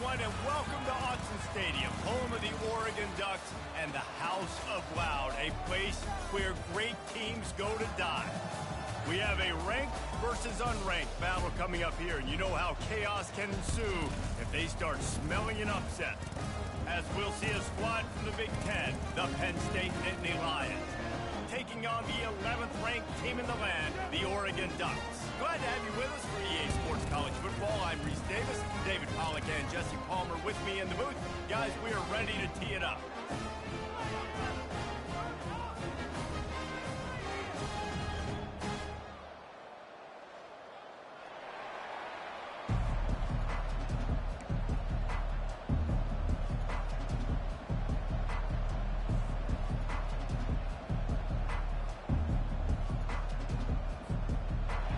everyone, and welcome to Autzen Stadium, home of the Oregon Ducks and the House of Loud, a place where great teams go to die. We have a ranked versus unranked battle coming up here, and you know how chaos can ensue if they start smelling an upset. As we'll see a squad from the Big Ten, the Penn State Nittany Lions, taking on the 11th ranked team in the land, the Oregon Ducks. Glad to have you with us for EA Sports College Football. I'm Reese Davis, David Pollack and Jesse Palmer with me in the booth. Guys, we are ready to tee it up.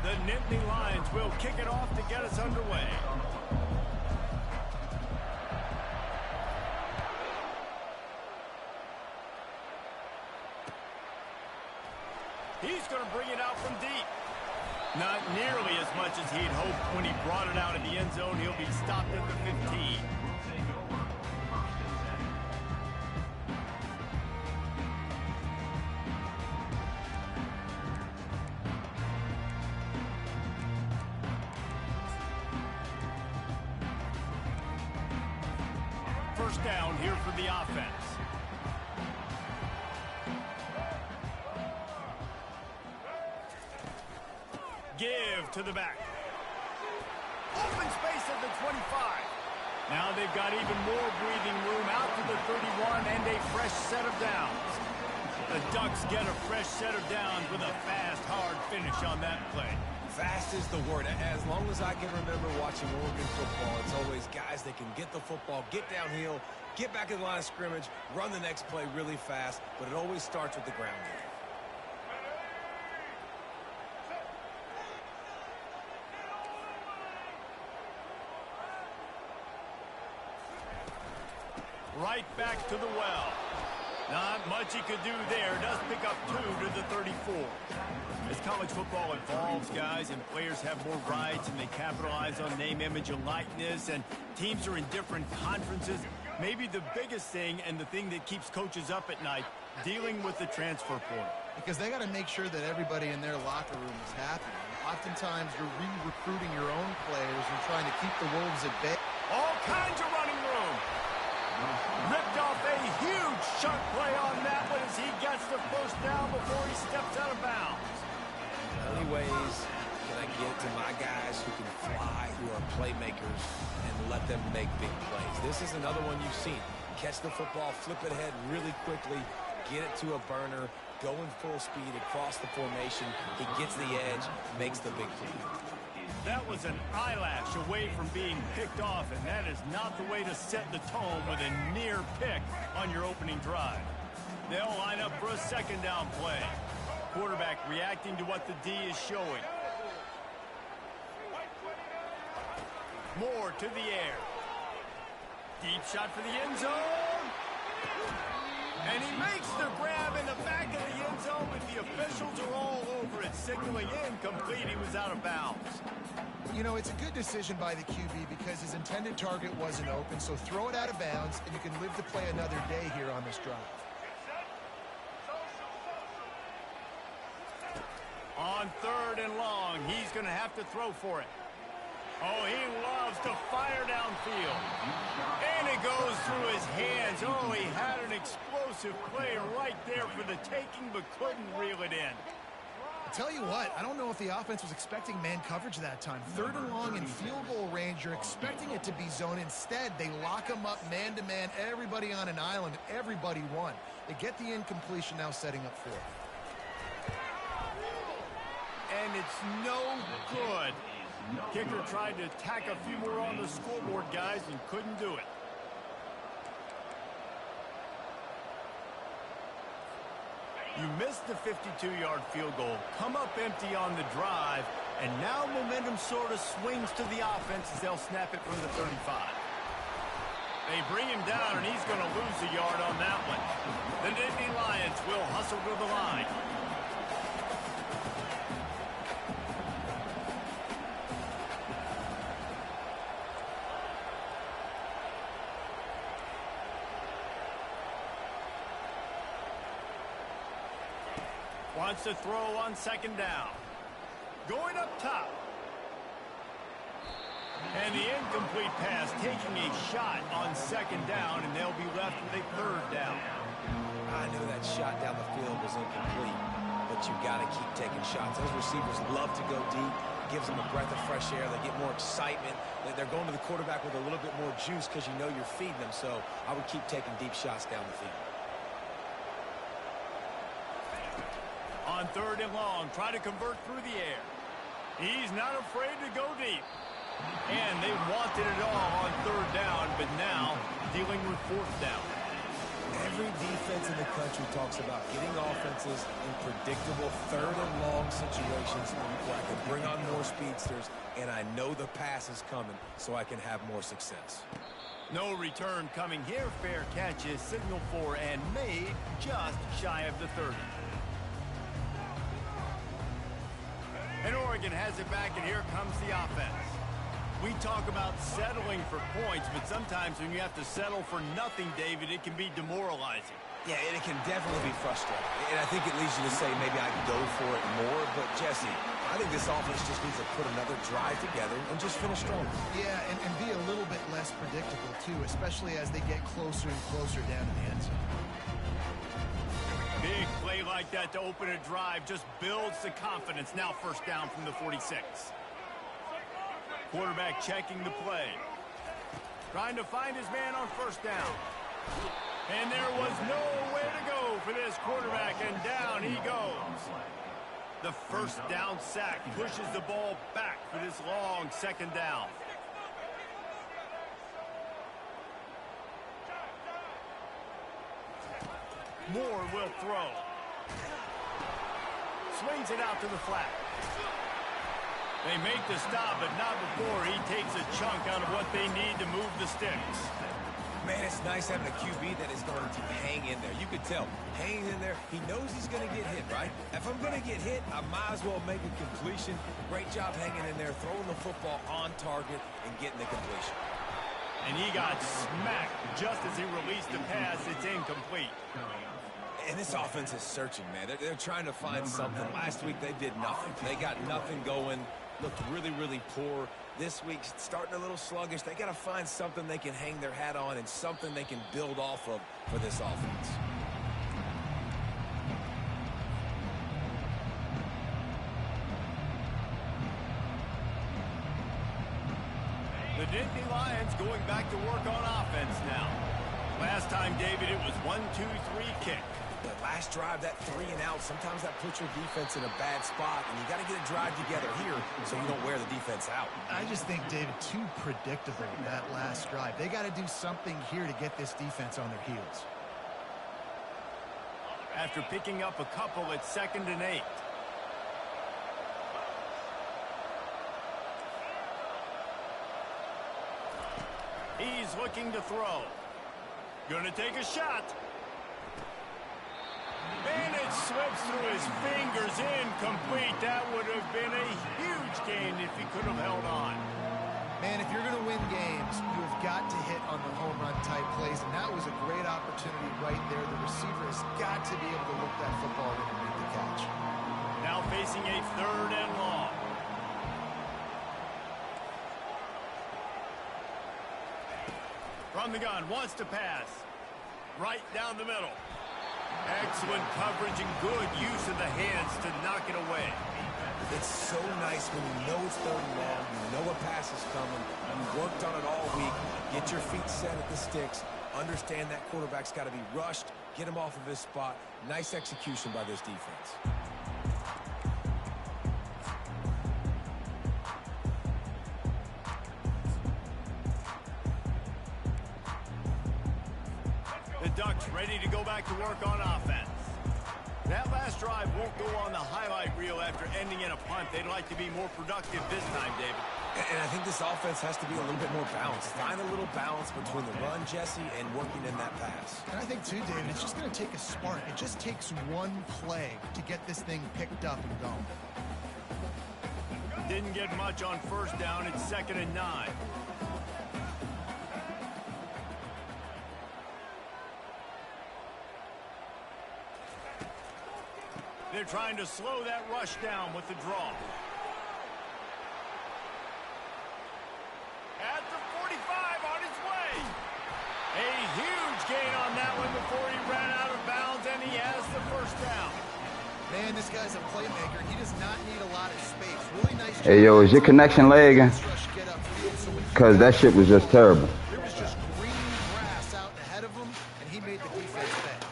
The Nittany Lions will kick it off to get us underway. He's going to bring it out from deep. Not nearly as much as he'd hoped when he brought it out of the end zone. He'll be stopped at the 15. First down here for the offense. Give to the back. Open space at the 25. Now they've got even more breathing room out to the 31 and a fresh set of downs. The Ducks get a fresh set of downs with a fast, hard finish on that play. Fast is the word. As long as I can remember watching Oregon football, it's always guys that can get the football, get downhill, get back in the line of scrimmage, run the next play really fast, but it always starts with the ground game. Right back to the well. Not much he could do there. Does pick up 2 to the 34. As college football evolves, guys, and players have more rights and they capitalize on name, image, and likeness, and teams are in different conferences, maybe the biggest thing and the thing that keeps coaches up at night, dealing with the transfer portal. Because they got to make sure that everybody in their locker room is happy. Oftentimes, you're re-recruiting your own players and trying to keep the Wolves at bay. All kinds of running room. Ripped off a huge chunk play on that one as he gets the first down before he steps out of bounds. How many ways can I get to my guys who can fly, who are playmakers, and let them make big plays? This is another one you've seen. Catch the football, flip it ahead really quickly, get it to a burner, go in full speed across the formation. He gets the edge, makes the big play. That was an eyelash away from being picked off, and that is not the way to set the tone with a near pick on your opening drive. They'll line up for a second down play. Quarterback reacting to what the D is showing. More to the air. Deep shot for the end zone. And he makes the grab in the back of the end zone, but the officials are all over it, signaling incomplete. He was out of bounds. You know, it's a good decision by the QB because his intended target wasn't open, so throw it out of bounds, and you can live to play another day here on this drive. On 3rd and long, he's going to have to throw for it. Oh, he loves to fire downfield. And it goes through his hands. Oh, he had an explosive play right there for the taking, but couldn't reel it in. I'll tell you what, I don't know if the offense was expecting man coverage that time. 3rd and long in field goal range, you're expecting it to be zone. Instead, they lock him up man-to-man, everybody on an island, everybody won. They get the incompletion, now setting up 4th. And it's no good. Kicker tried to tack a few more on the scoreboard, guys, and couldn't do it. You missed the 52-yard field goal, come up empty on the drive, and now momentum sort of swings to the offense as they'll snap it from the 35. They bring him down, and he's going to lose a yard on that one. The Nittany Lions will hustle to the line. Wants to throw on second down. Going up top. And the incomplete pass, taking a shot on second down, and they'll be left with a third down. I knew that shot down the field was incomplete, but you got to keep taking shots. Those receivers love to go deep. It gives them a breath of fresh air. They get more excitement. They're going to the quarterback with a little bit more juice because you know you're feeding them. So I would keep taking deep shots down the field. On third and long, try to convert through the air. He's not afraid to go deep. And they wanted it all on third down, but now dealing with fourth down. Every defense in the country talks about getting offenses in predictable third and long situations where I can bring on more speedsters, and I know the pass is coming, so I can have more success. No return coming here. Fair catch is signaled for and made just shy of the 30. And Oregon has it back, and here comes the offense. We talk about settling for points, but sometimes when you have to settle for nothing, David, it can be demoralizing. Yeah, and it can definitely be frustrating. And I think it leads you to say maybe I can go for it more. But, Jesse, I think this offense just needs to put another drive together and just finish strong. Yeah, and be a little bit less predictable, too, especially as they get closer and closer down to the end zone. Big play like that to open a drive just builds the confidence. Now first down from the 46. Quarterback checking the play. Trying to find his man on first down. And there was nowhere to go for this quarterback, and down he goes. The first down sack pushes the ball back for this long second down. Moore will throw. Swings it out to the flat. They make the stop, but not before he takes a chunk out of what they need to move the sticks. Man, it's nice having a QB that is going to hang in there. You could tell, hanging in there, he knows he's going to get hit, right? If I'm going to get hit, I might as well make a completion. Great job hanging in there, throwing the football on target and getting the completion. And he got smacked just as he released the pass. It's incomplete. And this offense is searching, man. They're trying to find something. Last week, they did nothing. They got nothing going. Looked really, really poor. This week, starting a little sluggish. They got to find something they can hang their hat on and something they can build off of for this offense. The Nittany Lions going back to work on offense now. Last time, David, it was 1-2-3 kick. The last drive, that 3 and out, sometimes that puts your defense in a bad spot, and you got to get a drive together here so you don't wear the defense out. I just think, David, too predictable that last drive. They got to do something here to get this defense on their heels. After picking up a couple at 2nd and 8. He's looking to throw. Gonna take a shot. And it slips through his fingers, incomplete. That would have been a huge gain if he could have held on. Man, if you're going to win games, you've got to hit on the home run type plays, and that was a great opportunity right there. The receiver has got to be able to look that football in and make the catch. Now facing a 3rd and long. From the gun, wants to pass. Right down the middle. Excellent coverage and good use of the hands to knock it away. It's so nice when you know it's 3rd and long, you know a pass is coming, you worked on it all week, get your feet set at the sticks, understand that quarterback's got to be rushed, get him off of his spot. Nice execution by this defense. The Ducks ready to go back to work on offense. That last drive won't go on the highlight reel after ending in a punt. They'd like to be more productive this time, David. And I think this offense has to be a little bit more balanced. Find a little balance between the run, Jesse, and working in that pass. And I think, too, David, it's just going to take a spark. It just takes one play to get this thing picked up and going. Didn't get much on first down. It's 2nd and 9. They're trying to slow that rush down with the draw. At the 45 on his way. A huge gain on that one before he ran out of bounds, and he has the first down. Man, this guy's a playmaker. He does not need a lot of space. Really nice. Hey, yo, is your connection lagging? Because that shit was just terrible. There was just green grass out ahead of him, and he made the defense pay.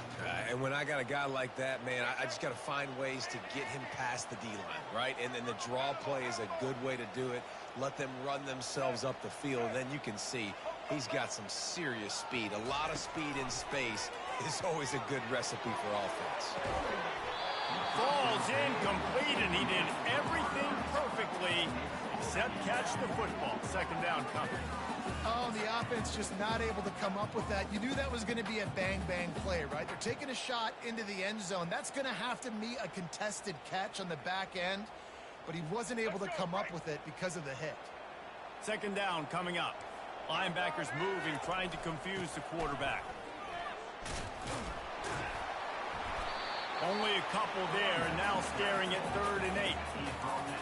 And when I got a guy like that, man, I just got to find ways to get him past the D-line, right? And then the draw play is a good way to do it. Let them run themselves up the field. Then you can see he's got some serious speed. A lot of speed in space is always a good recipe for offense. Falls incomplete, and he did everything perfectly except catch the football. Second down coming. Oh, the offense just not able to come up with that. You knew that was going to be a bang-bang play, right? They're taking a shot into the end zone. That's going to have to meet a contested catch on the back end, but he wasn't able to come up with it because of the hit. Second down coming up. Linebackers moving, trying to confuse the quarterback. Only a couple there, and now staring at 3rd and 8.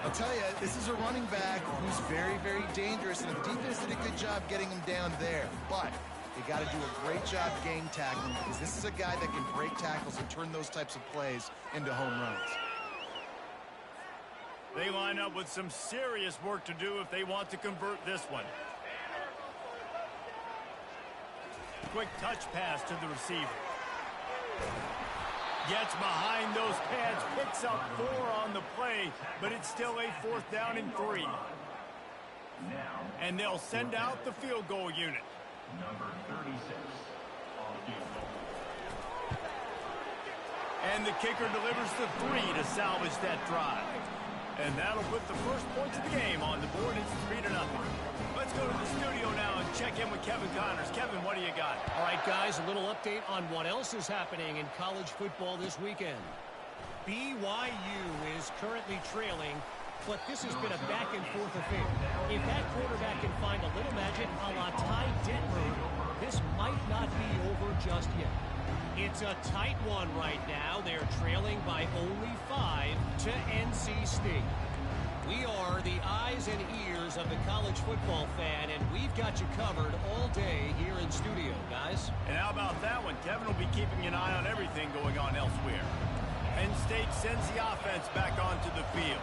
I'll tell you, this is a running back who's very, very dangerous, and the defense did a good job getting him down there. But they got to do a great job game tackling, because this is a guy that can break tackles and turn those types of plays into home runs. They line up with some serious work to do if they want to convert this one. Quick touch pass to the receiver. Gets behind those pads, picks up 4 on the play, but it's still a 4th down and 3. And they'll send out the field goal unit. Number 36 on the field goal. And the kicker delivers the 3 to salvage that drive. And that'll put the first points of the game on the board. It's 3-0. Let's go to the studio now and check in with Kevin Connors. Kevin, what do you got? All right, guys, a little update on what else is happening in college football this weekend. BYU is currently trailing, but this has been a back-and-forth affair. If that quarterback can find a little magic a la Ty Detmer, this might not be over just yet. It's a tight one right now. They're trailing by only 5 to NC State. We are the eyes and ears of the college football fan, and we've got you covered all day here in studio, guys. And how about that one? Kevin will be keeping an eye on everything going on elsewhere. Penn State sends the offense back onto the field.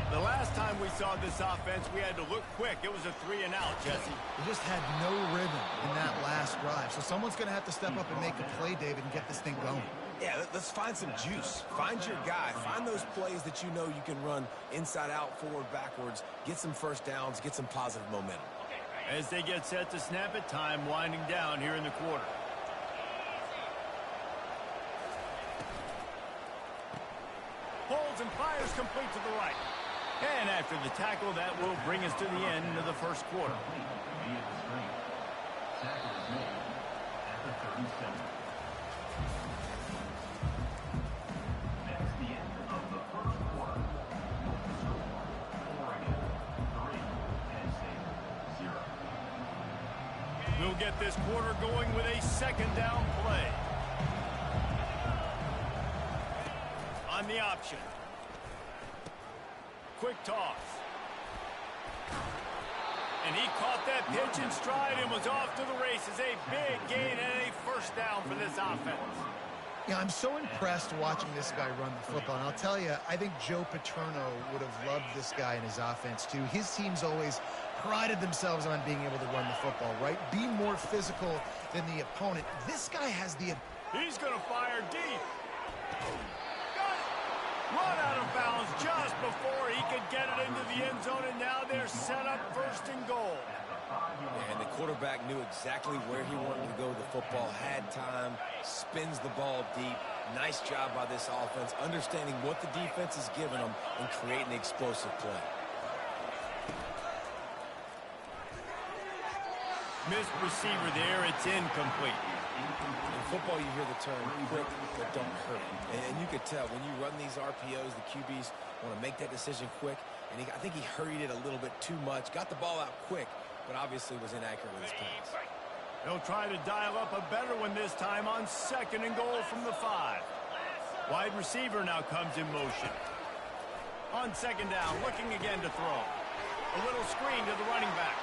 The last time we saw this offense, we had to look quick. It was a 3-and-out, Jesse. They just had no rhythm in that last drive. So someone's going to have to step up and make a play, David, and get this thing going. Yeah, let's find some juice. Find your guy. Find those plays that you know you can run inside out, forward, backwards. Get some first downs. Get some positive momentum. As they get set to snap it, time winding down here in the quarter. Holds and fires complete to the right. And after the tackle, that will bring us to the end of the first quarter. Tackle is made at the 37. That's the end of the first quarter. Oregon 3, Penn State 0. We'll get this quarter going with a second down play. On the option. Quick toss. And he caught that pitch in stride and was off to the races. A big gain and a first down for this offense. Yeah, I'm so impressed watching this guy run the football. And I'll tell you, I think Joe Paterno would have loved this guy in his offense, too. His teams always prided themselves on being able to run the football, right? Be more physical than the opponent. This guy has the... He's going to fire deep. Run out of bounds just before he could get it into the end zone, and now they're set up 1st and goal. And the quarterback knew exactly where he wanted to go with the football, had time, spins the ball deep. Nice job by this offense, understanding what the defense is giving them and creating the explosive play. Missed receiver there. It's incomplete. In football, you hear the term quick but don't hurry. And you could tell when you run these RPOs, the QBs want to make that decision quick. And I think he hurried it a little bit too much. Got the ball out quick, but obviously was inaccurate with his pass. They'll try to dial up a better one this time on 2nd and goal from the 5. Wide receiver now comes in motion. On second down, looking again to throw. A little screen to the running back.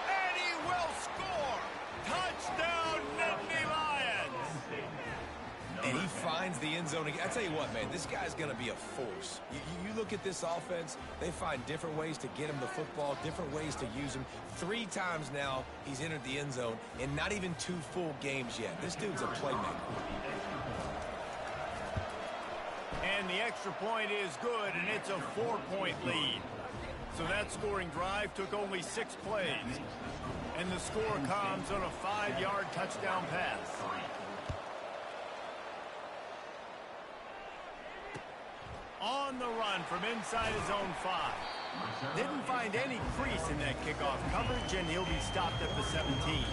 And he will score! Touchdown, Nittany Lions! And he finds the end zone again. I tell you what, man, this guy's going to be a force. You look at this offense, they find different ways to get him the football, different ways to use him. 3 times now he's entered the end zone, and not even 2 full games yet. This dude's a playmaker. And the extra point is good, and it's a 4-point lead. So that scoring drive took only 6 plays. And the score comes on a 5-yard touchdown pass. On the run from inside his own 5. Didn't find any crease in that kickoff coverage, and he'll be stopped at the 17.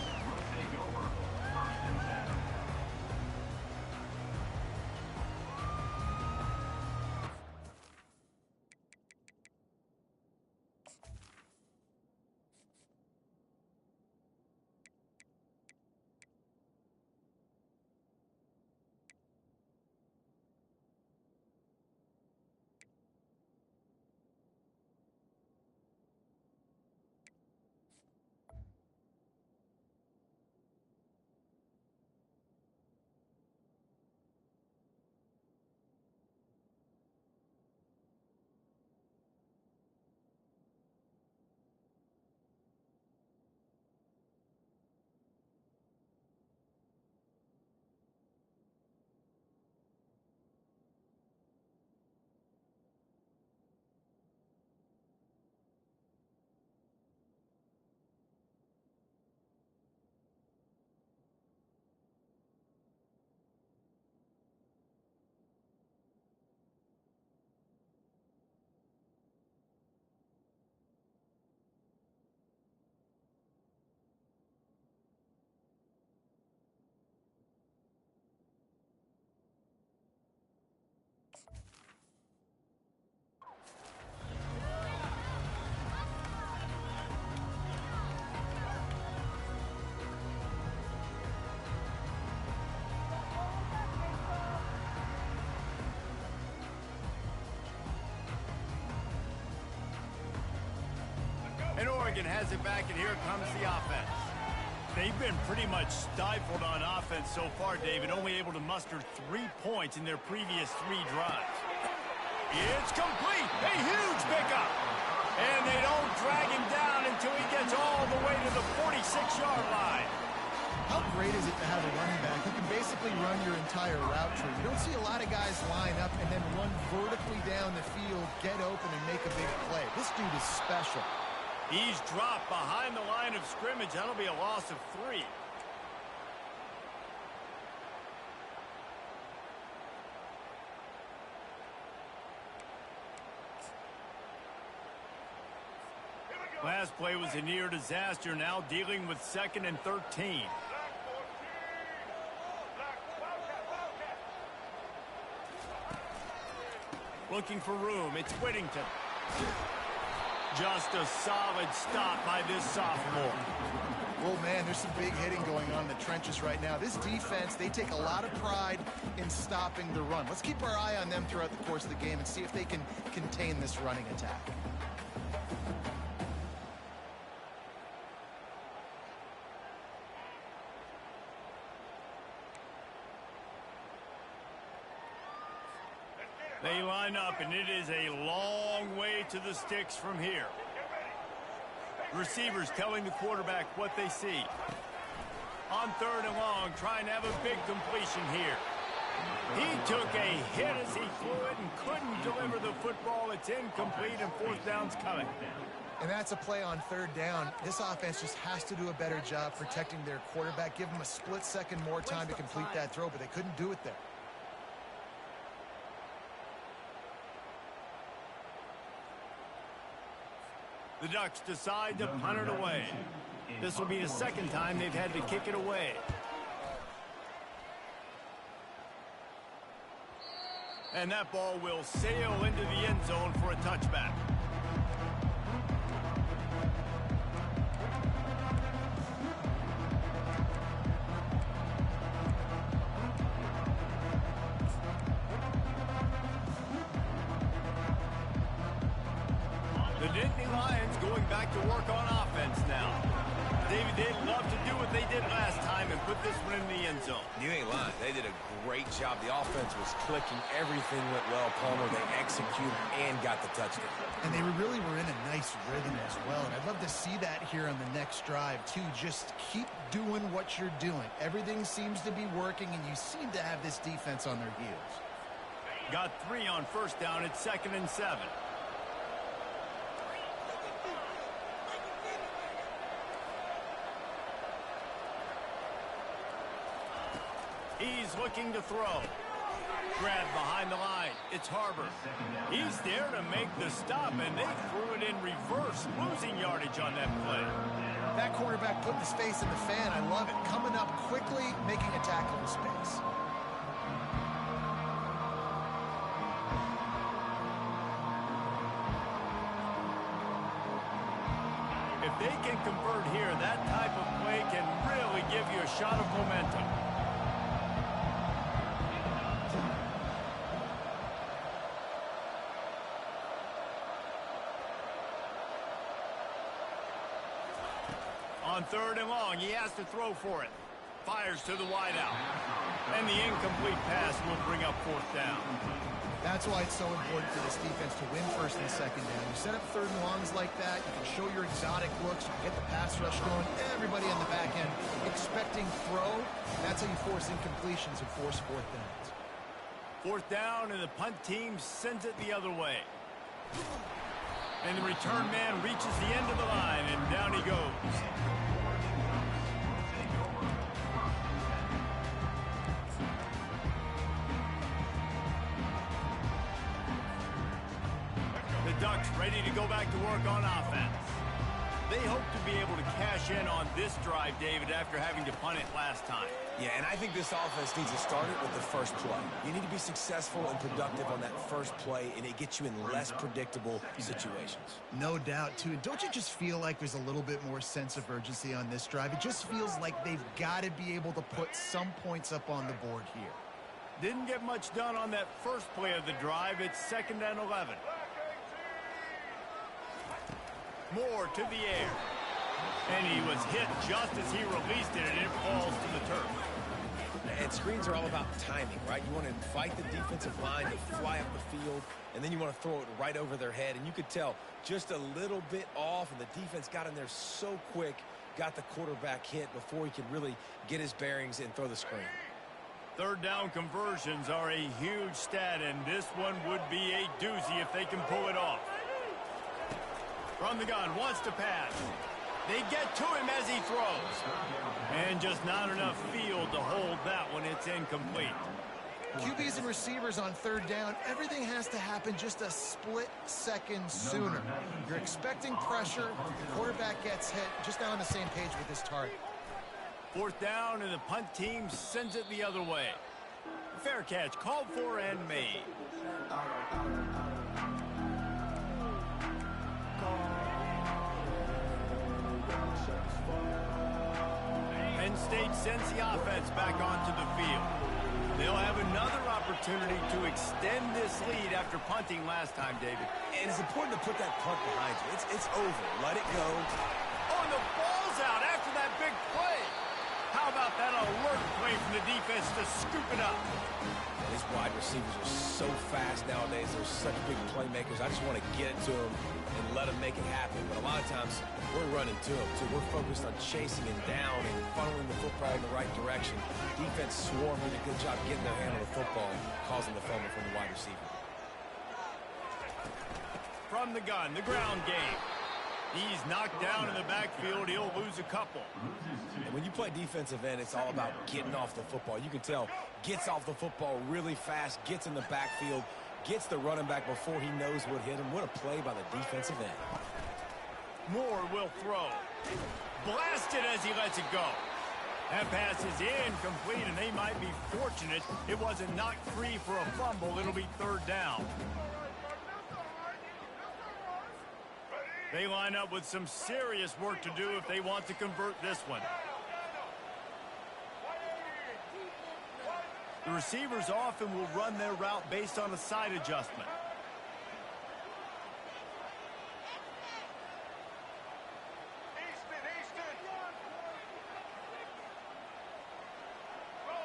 And Oregon has it back, and here comes the offense. They've been pretty much stifled on offense so far, David, only able to muster 3 points in their previous 3 drives. It's complete. A huge pickup. And they don't drag him down until he gets all the way to the 46-yard line. How great is it to have a running back who can basically run your entire route tree? You don't see a lot of guys line up and then run vertically down the field, get open, and make a big play. This dude is special. He's dropped behind the line of scrimmage. That'll be a loss of 3. Last play was a near disaster. Now dealing with 2nd and 13. Looking for room. It's Whittington. Just a solid stop by this sophomore. Well, man, there's some big hitting going on in the trenches right now. This defense, they take a lot of pride in stopping the run. Let's keep our eye on them throughout the course of the game and see if they can contain this running attack. They line up, and it is a long way to the sticks from here. Receivers telling the quarterback what they see. On 3rd and long, trying to have a big completion here. He took a hit as he threw it and couldn't deliver the football. It's incomplete, and 4th down's coming. And that's a play on 3rd down. This offense just has to do a better job protecting their quarterback. Give them a split second more time to complete that throw, but they couldn't do it there. The Ducks decide to punt it away. This will be the 2nd time they've had to kick it away. And that ball will sail into the end zone for a touchback. The Nittany Lions going back to work on offense now. David, they'd love to do what they did last time and put this one in the end zone. You ain't lying. They did a great job. The offense was clicking. Everything went well, Palmer. They executed and got the touchdown. And they really were in a nice rhythm as well. And I'd love to see that here on the next drive, too. Just keep doing what you're doing. Everything seems to be working, and you seem to have this defense on their heels. Got 3 on first down. It's 2nd and 7. He's looking to throw. Grab behind the line. It's Harbor. He's there to make the stop, and they threw it in reverse, losing yardage on that play. That quarterback put his face in the fan. I love it. Coming up quickly, making a tackle in space. If they can convert here, that type of play can really give you a shot of momentum. On 3rd and long, he has to throw for it. Fires to the wideout. And the incomplete pass will bring up 4th down. That's why it's so important for this defense to win 1st and 2nd down. You set up 3rd and longs like that, you can show your exotic looks, you can get the pass rush going, everybody on the back end expecting throw. That's how you force incompletions and force 4th downs. 4th down, and the punt team sends it the other way. And the return man reaches the end of the line, and down he goes. The Ducks ready to go back to work on offense. They hope to be able to cash in on this drive, David, after having to punt it last time. Yeah, and I think this offense needs to start it with the first play. You need to be successful and productive on that first play, and it gets you in less predictable situations. No doubt, too. Don't you just feel like there's a little bit more sense of urgency on this drive? It just feels like they've got to be able to put some points up on the board here. Didn't get much done on that first play of the drive. It's 2nd and 11. Moore to the air. And he was hit just as he released it, and it falls to the turf. And screens are all about timing, right? You want to invite the defensive line to fly up the field, and then you want to throw it right over their head. And you could tell just a little bit off, and the defense got in there so quick, got the quarterback hit before he could really get his bearings and throw the screen. 3rd down conversions are a huge stat, and this one would be a doozy if they can pull it off. From the gun, wants to pass. They get to him as he throws. And just not enough field to hold that one. It's incomplete. QBs and receivers on 3rd down, everything has to happen just a split second sooner. You're expecting pressure. The quarterback gets hit. Just not on the same page with his target. 4th down, and the punt team sends it the other way. Fair catch, called for and made. Penn State sends the offense back onto the field. They'll have another opportunity to extend this lead after punting last time, David. And it's important to put that punt behind you. It's over. Let it go. Oh, and the ball's out after that big play. How about that alert play from the defense to scoop it up? These wide receivers are so fast nowadays. They're such big playmakers. I just want to get it to them and let them make it happen. But a lot of times, we're running to them, too. We're focused on chasing and down and funneling the football in the right direction. Defense swarm did a good job getting their hand on the football, causing the fumble from the wide receiver. From the gun, the ground game. He's knocked down in the backfield. He'll lose a couple. And when you play defensive end, it's all about getting off the football. You can tell, gets off the football really fast, gets in the backfield, gets the running back before he knows what hit him. What a play by the defensive end. Moore will throw. Blasted as he lets it go. That pass is incomplete, and they might be fortunate it wasn't knocked free for a fumble. It'll be 3rd down. They line up with some serious work to do if they want to convert this one. The receivers often will run their route based on a side adjustment.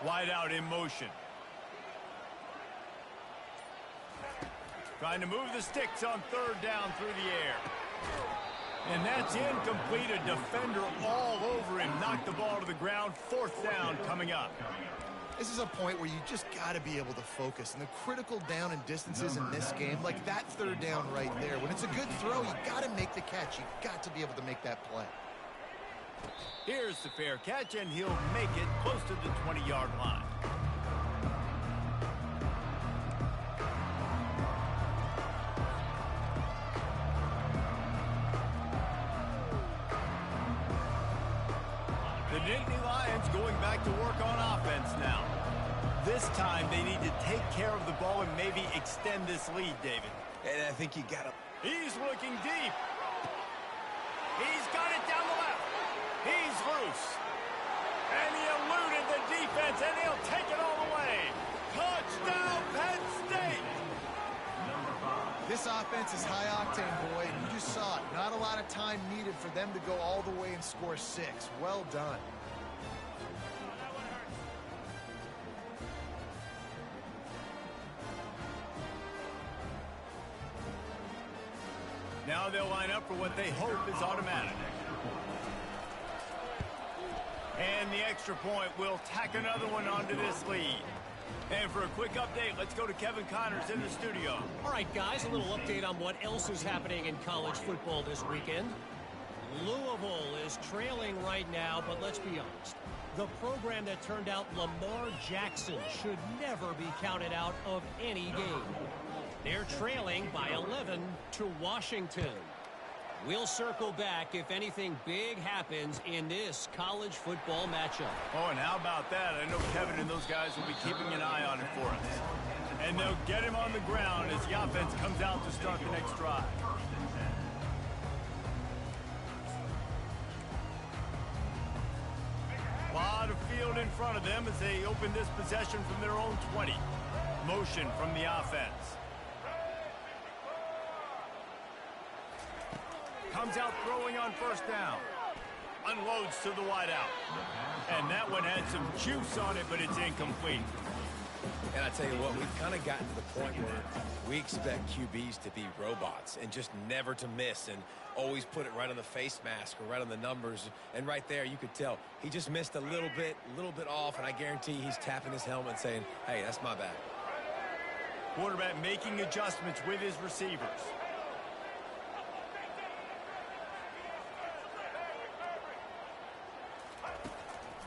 Wide out in motion. Trying to move the sticks on third down through the air. And that's incomplete. A defender all over him. Knocked the ball to the ground. Fourth down coming up. This is a point where you just got to be able to focus. And the critical down and distances in this game, like that third down right there, when it's a good throw, you got to make the catch. You got to be able to make that play. Here's the fair catch, and he'll make it close to the 20-yard line. The Nittany Lions going back to work on offense now. This time they need to take care of the ball and maybe extend this lead, David. And I think you got to... He's looking deep. He's got it down the left. He's loose. And he eluded the defense, and he'll take it all the way. Touchdown, Penn State! This offense is high-octane, boy, and you just saw it. Not a lot of time needed for them to go all the way and score 6. Well done. Now they'll line up for what they hope is automatic. And the extra point will tack another one onto this lead. And for a quick update, let's go to Kevin Connors in the studio. All right, guys, a little update on what else is happening in college football this weekend. Louisville is trailing right now, but let's be honest. The program that turned out Lamar Jackson should never be counted out of any game. They're trailing by 11 to Washington. We'll circle back if anything big happens in this college football matchup. Oh, and how about that? I know Kevin and those guys will be keeping an eye on it for us. And they'll get him on the ground as the offense comes out to start the next drive. A lot of field in front of them as they open this possession from their own 20. Motion from the offense. Comes out throwing on first down. Unloads to the wideout. And that one had some juice on it, but it's incomplete. And I tell you what, we've kind of gotten to the point where we expect QBs to be robots and just never to miss and always put it right on the face mask or right on the numbers. And right there, you could tell he just missed a little bit off, and I guarantee he's tapping his helmet saying, hey, that's my bad. Quarterback making adjustments with his receivers.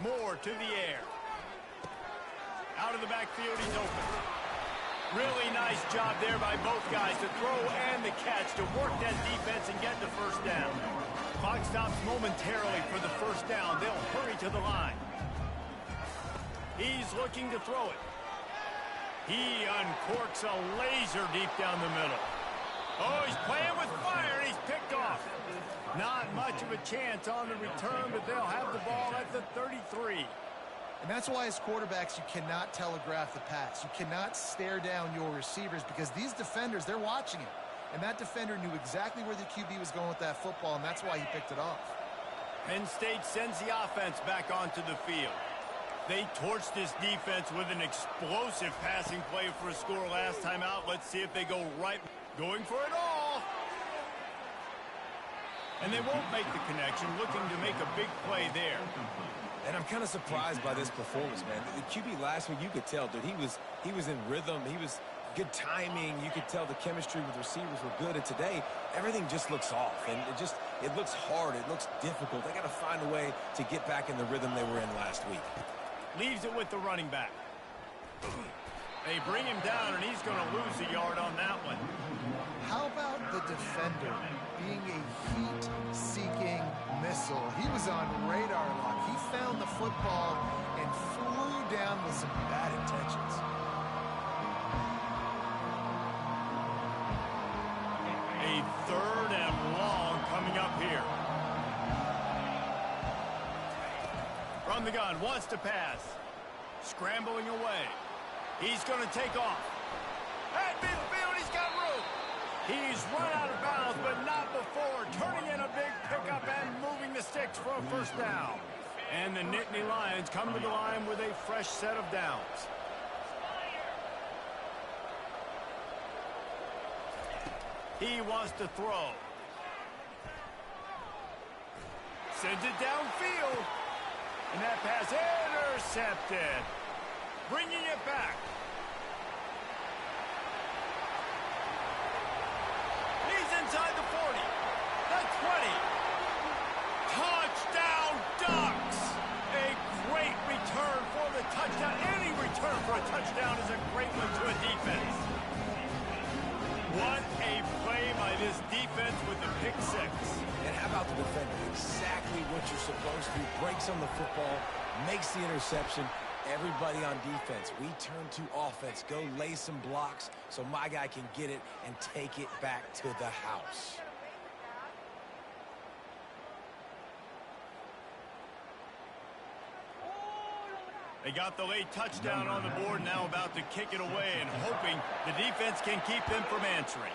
Moore to the air. Out of the backfield, he's open. Really nice job there by both guys to throw and the catch to work that defense and get the first down. Clock stops momentarily for the first down. They'll hurry to the line. He's looking to throw it. He uncorks a laser deep down the middle. Oh, he's playing with fire, and he's picked off. Not much of a chance on the return, but they'll have the ball at the 33. And that's why as quarterbacks, you cannot telegraph the pass. You cannot stare down your receivers because these defenders, they're watching it. And that defender knew exactly where the QB was going with that football, and that's why he picked it off. Penn State sends the offense back onto the field. They torched this defense with an explosive passing play for a score last time out. Let's see if they go right. Going for it all. And they won't make the connection, looking to make a big play there. And I'm kind of surprised by this performance, man. The QB last week, you could tell, dude, he was in rhythm. He was good timing. You could tell the chemistry with receivers were good. And today, everything just looks off. And it looks hard. It looks difficult. They got to find a way to get back in the rhythm they were in last week. Leaves it with the running back. They bring him down, and he's going to lose a yard on that one. How about the defender being a heat-seeking missile? He was on radar lock. He found the football and flew down with some bad intentions. A third and long coming up here. From the gun, wants to pass. Scrambling away. He's going to take off. At midfield, he's got room. He's run out of bounds, but not before. Turning in a big pickup and moving the sticks for a first down. And the Nittany Lions come to the line with a fresh set of downs. He wants to throw. Sends it downfield. And that pass intercepted. Bringing it back. He's inside the 40. The 20. Touchdown Ducks. A great return for the touchdown. Any return for a touchdown is a great one to a defense. What a play by this defense with the pick six. And how about the defender? Exactly what you're supposed to do. Breaks on the football, makes the interception. Everybody on defense, we turn to offense. Go lay some blocks so my guy can get it and take it back to the house. They got the late touchdown on the board, now about to kick it away and hoping the defense can keep them from answering.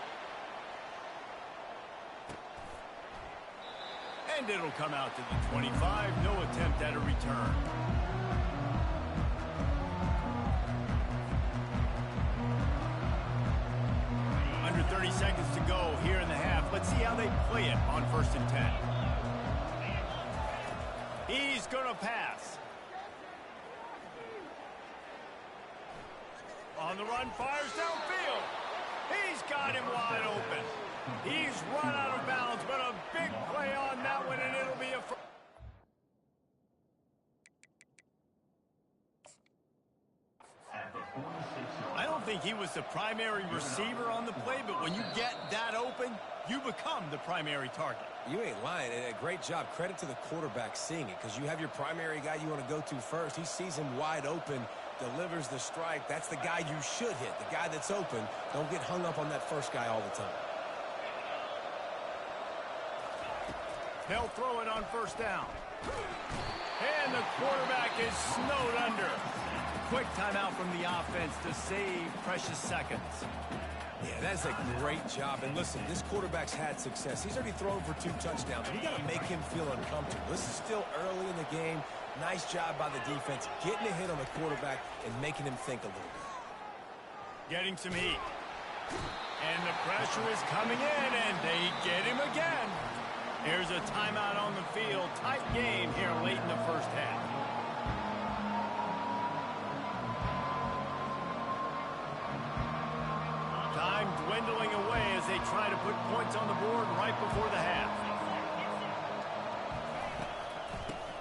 And it'll come out to the 25. No attempt at a return. Under 30 seconds to go here in the half. Let's see how they play it on 1st and 10. He's going to pass. On the run, fires downfield. He's got him wide open. He's run out of bounds, but a big play on that one, and it'll be a first. I don't think he was the primary receiver on the play, but when you get that open, you become the primary target. You ain't lying, and a great job. Credit to the quarterback seeing it, because you have your primary guy you want to go to first. He sees him wide open, delivers the strike. That's the guy you should hit, the guy that's open. Don't get hung up on that first guy all the time. They'll throw it on 1st down. And the quarterback is snowed under. Quick timeout from the offense to save precious seconds. Yeah, that's a great job. And listen, this quarterback's had success. He's already thrown for 2 touchdowns. We got to make him feel uncomfortable. This is still early in the game. Nice job by the defense, getting a hit on the quarterback and making him think a little bit. Getting some heat. And the pressure is coming in, and they get him again. Here's a timeout on the field. Tight game here late in the 1st half. Time dwindling away as they try to put points on the board right before the half.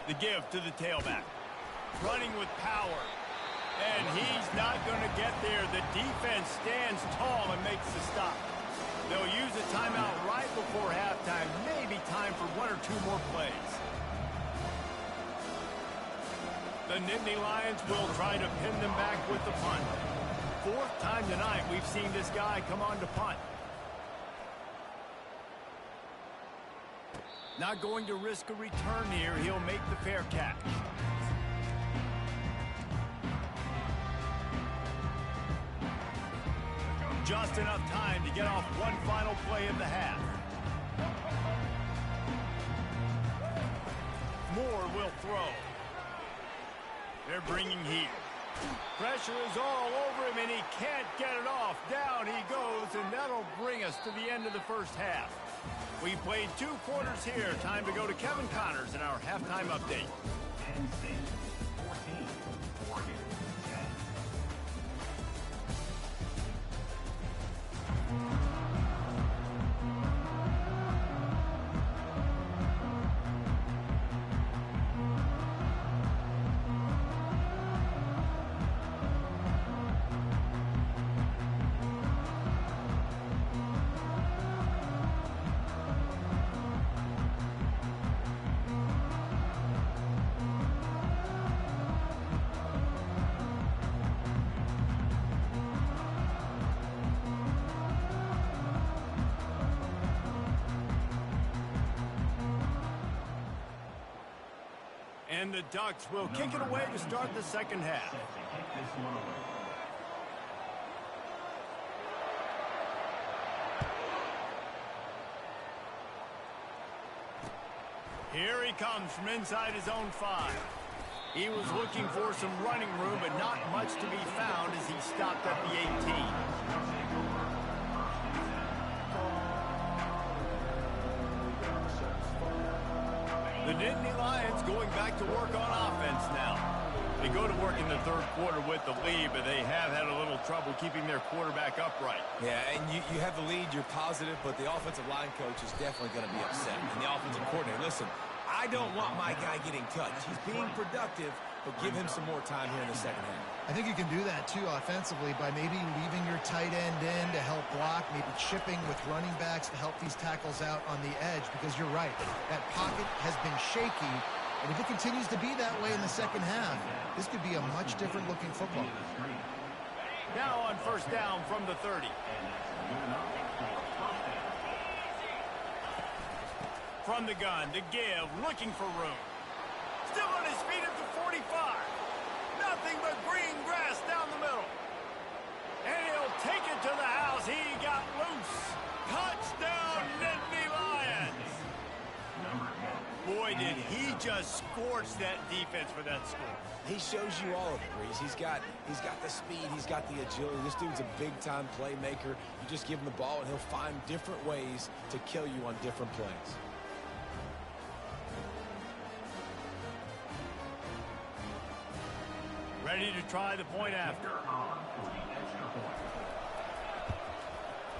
The give to the tailback. Running with power. And he's not going to get there. The defense stands tall and makes the stop. They'll use a timeout right before halftime. Maybe time for 1 or 2 more plays. The Nittany Lions will try to pin them back with the punt. 4th time tonight we've seen this guy come on to punt. Not going to risk a return here. He'll make the fair catch. Just enough time to get off one final play of the half. Moore will throw. They're bringing heat. Pressure is all over him, and he can't get it off. Down he goes, and that'll bring us to the end of the 1st half. We played 2 quarters here. Time to go to Kevin Connors in our halftime update. Penn State 14, Oregon 10. And the Ducks will kick it away to start the 2nd half. Set to kick this one away. Here he comes from inside his own 5. He was looking for some running room, but not much to be found as he stopped at the 18. The Nittany Lions going back to work on offense now. They go to work in the third quarter with the lead, but they have had a little trouble keeping their quarterback upright. Yeah, and you have the lead, you're positive, but the offensive line coach is definitely going to be upset. And the offensive coordinator, listen, I don't want my guy getting touched. He's being productive, but give him some more time here in the second half. I think you can do that, too, offensively, by maybe leaving your tight end in to help block, maybe chipping with running backs to help these tackles out on the edge, because you're right. That pocket has been shaky, and if it continues to be that way in the second half, this could be a much different-looking football. Now on first down from the 30. From the gun to give, looking for room. Still on his feet at the 45. Nothing but green grass down the middle. And he'll take it to the house. He got loose. Touchdown, Nittany Lions. Boy, did he just scorch that defense for that score. He shows you all of it, Reese. He's got the speed, he's got the agility. This dude's a big-time playmaker. You just give him the ball, and he'll find different ways to kill you on different plays. Ready to try the point after.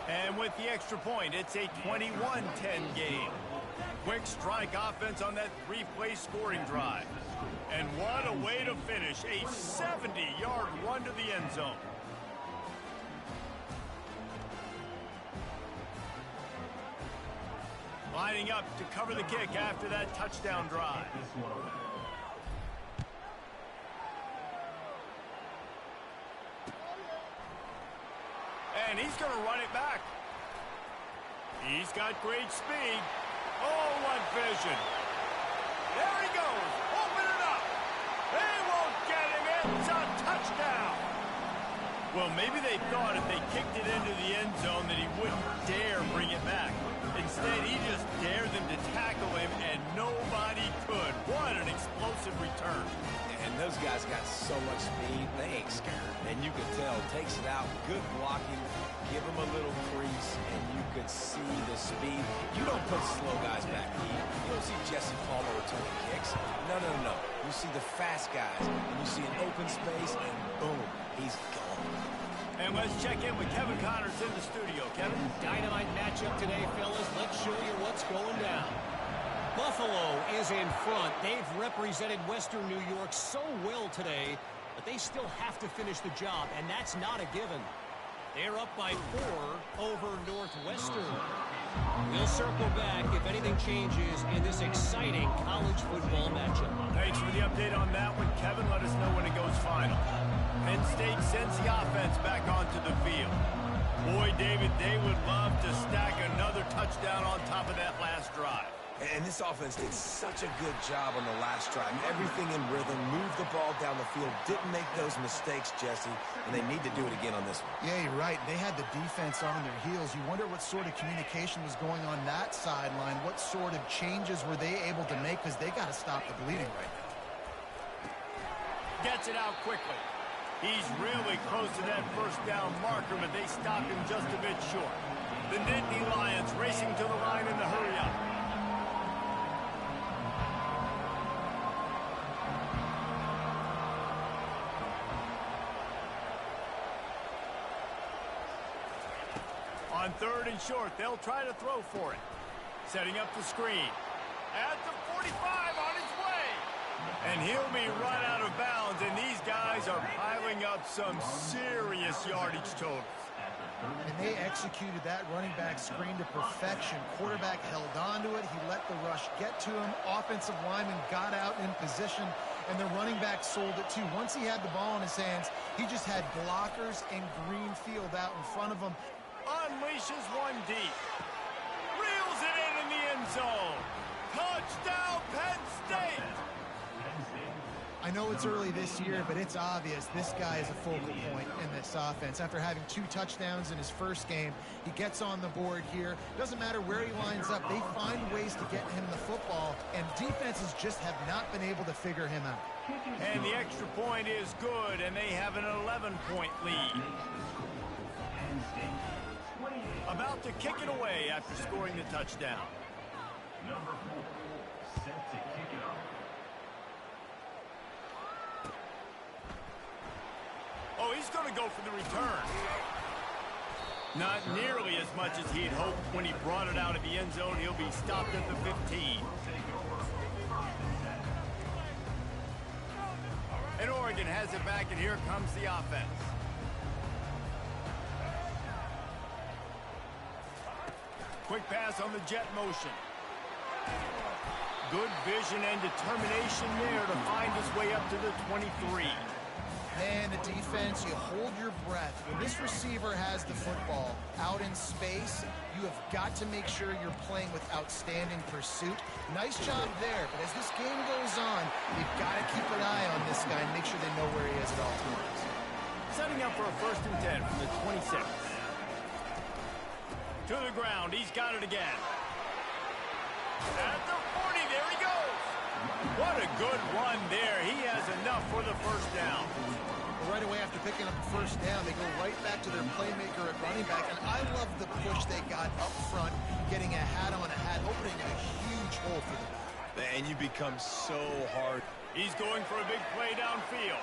And with the extra point, it's a 21-10 game. Quick strike offense on that 3-play scoring drive. And what a way to finish. A 70-yard run to the end zone. Lining up to cover the kick after that touchdown drive. And he's going to run it back. He's got great speed. Oh, what vision. There he goes. Open it up. They won't get him. It's a touchdown. Well, maybe they thought if they kicked it into the end zone that he wouldn't dare bring it back. Instead, he just dared them to tackle him, and nobody could. What an explosive return. And those guys got so much speed, they ain't scared. And you could tell, takes it out, good blocking, give him a little crease, and you could see the speed. You don't put slow guys back. You don't see Jesse Palmer returning kicks. No. You see the fast guys, and you see an open space, and boom, he's gone. And let's check in with Kevin Connors in the studio. Kevin? Dynamite matchup today, fellas. Let's show you what's going down. Buffalo is in front. They've represented Western New York so well today, but they still have to finish the job, and that's not a given. They're up by 4 over Northwestern. We'll circle back if anything changes in this exciting college football matchup. Thanks for the update on that one, Kevin. Let us know when it goes final. Penn State sends the offense back onto the field. Boy, David, they would love to stack another touchdown on top of that last drive. And this offense did such a good job on the last drive. Everything in rhythm, moved the ball down the field, didn't make those mistakes, Jesse, and they need to do it again on this one. Yeah, you're right. They had the defense on their heels. You wonder what sort of communication was going on that sideline. What sort of changes were they able to make, because they got to stop the bleeding right now. Gets it out quickly. He's really close to that first down marker, but they stopped him just a bit short. The Nittany Lions racing to the line in the hurry-up. On 3rd and short, they'll try to throw for it. Setting up the screen. At the 45, on his way. And he'll be run out of bounds, and these guys are piling up some serious yardage totals. And they executed that running back screen to perfection. Quarterback held on to it. He let the rush get to him. Offensive lineman got out in position, and the running back sold it too. Once he had the ball in his hands, he just had blockers and green field out in front of him. Unleashes one deep. Reels it in the end zone. Touchdown, Penn State. I know it's early this year, but it's obvious this guy is a focal point in this offense. After having 2 touchdowns in his first game, he gets on the board here. Doesn't matter where he lines up, they find ways to get him the football, and defenses just have not been able to figure him out. And the extra point is good, and they have an 11-point lead. About to kick it away after scoring the touchdown. Number 4, set to kick it off. Oh, he's going to go for the return. Not nearly as much as he'd hoped when he brought it out of the end zone. He'll be stopped at the 15. And Oregon has it back, and here comes the offense. Quick pass on the jet motion. Good vision and determination there to find his way up to the 23. Man, the defense, you hold your breath. When this receiver has the football out in space, you have got to make sure you're playing with outstanding pursuit. Nice job there, but as this game goes on, you've got to keep an eye on this guy and make sure they know where he is at all times. Setting up for a 1st and 10 from the 26. To the ground, he's got it again. At the 40, there he goes. What a good run there. He has enough for the 1st down. Right away after picking up the 1st down, they go right back to their playmaker at running back, and I love the push they got up front, getting a hat on a hat, opening a huge hole for the back. And you become so hard. He's going for a big play downfield.